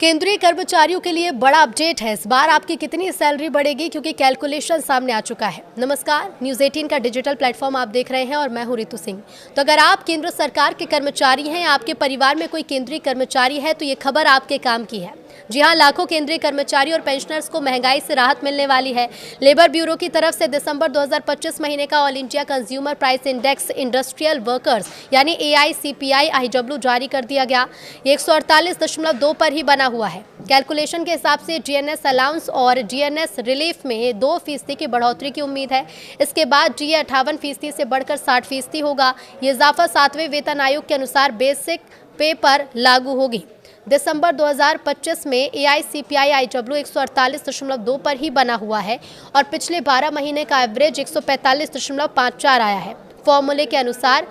केंद्रीय कर्मचारियों के लिए बड़ा अपडेट है। इस बार आपकी कितनी सैलरी बढ़ेगी, क्योंकि कैलकुलेशन सामने आ चुका है। नमस्कार, न्यूज़ 18 का डिजिटल प्लेटफॉर्म आप देख रहे हैं और मैं हूं रितु सिंह। तो अगर आप केंद्र सरकार के कर्मचारी हैं या आपके परिवार में कोई केंद्रीय कर्मचारी है तो ये खबर आपके काम की है। जी हां, लाखों केंद्रीय कर्मचारी और पेंशनर्स को महंगाई से राहत मिलने वाली है। लेबर ब्यूरो की तरफ से दिसंबर 2025 महीने का all India consumer price index industrial workers यानी AICPI IW जारी कर दिया गया। ये 148.2 पर ही बना हुआ है। कैलकुलेशन के हिसाब से GNS अलाउंस और GNS रिलीफ में 2% की बढ़ोतरी की उम्मीद है। इसके बाद DA 58% से बढ़कर 60% होगा। ये इजाफा 7वें वेतन आयोग के अनुसार बेसिक पे पर लागू होगी। दिसंबर 2025 में AICPI IW 148.2 पर ही बना हुआ है और पिछले 12 महीने का एवरेज 145.54 आया है। फॉर्मूले के अनुसार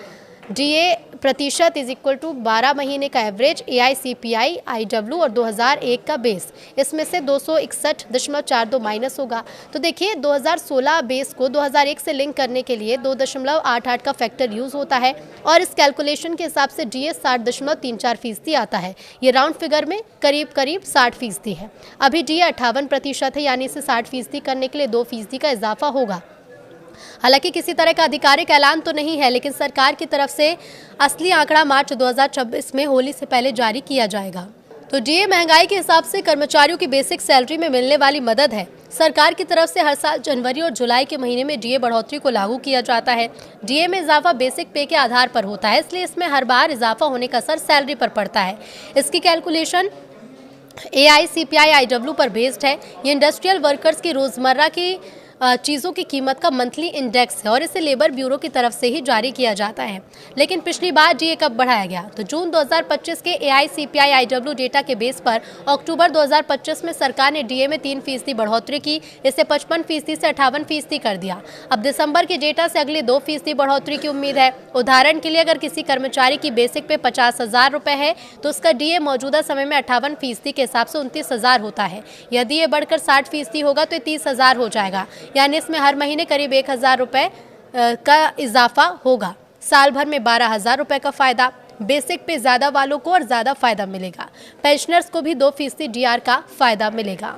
DA प्रतिशत इज इक्वल टू 12 महीने का एवरेज AICPI IW और 2001 का बेस, इसमें से 261.42 माइनस होगा। तो देखिए, 2016 बेस को 2001 से लिंक करने के लिए 2.88 का फैक्टर यूज होता है और इस कैलकुलेशन के हिसाब से DA 60.34% आता है। ये राउंड फिगर में करीब 60% है। अभी DA 58% है, यानी इसे 60% करने के लिए 2% का इजाफा होगा। हालांकि किसी तरह का आधिकारिक ऐलान तो नहीं है, लेकिन सरकार की तरफ से असली आंकड़ा मार्च 2026 में होली से पहले जारी किया जाएगा। तो DA महंगाई के हिसाब से कर्मचारियों की बेसिक सैलरी में मिलने वाली मदद है। सरकार की तरफ से हर साल जनवरी और जुलाई के महीने में DA बढ़ोतरी को लागू किया जाता है। DA में इजाफा बेसिक पे के आधार पर होता है, इसलिए इसमें हर बार इजाफा होने का असर सैलरी पर पड़ता है। इसकी कैलकुलेशन AICPI IW पर बेस्ड है। ये इंडस्ट्रियल वर्कर्स की रोजमर्रा की चीज़ों की कीमत का मंथली इंडेक्स है और इसे लेबर ब्यूरो की तरफ से ही जारी किया जाता है। लेकिन पिछली बार DA कब बढ़ाया गया? तो जून 2025 के AICPI IW डेटा के बेस पर अक्टूबर 2025 में सरकार ने DA में 3% बढ़ोतरी की। इसे 55% से 58% कर दिया। अब दिसंबर के डेटा से अगले 2% बढ़ोतरी की उम्मीद है। उदाहरण के लिए, अगर किसी कर्मचारी की बेसिक पे 50,000 रुपये है तो उसका DA मौजूदा समय में 58% के हिसाब से 29,000 होता है। यदि ये बढ़कर 60% होगा तो 30,000 हो जाएगा, यानी इसमें हर महीने करीब 1,000 रुपये का इजाफा होगा। साल भर में 12,000 रुपये का फायदा। बेसिक पे ज़्यादा वालों को और ज़्यादा फायदा मिलेगा। पेंशनर्स को भी 2% DR का फायदा मिलेगा।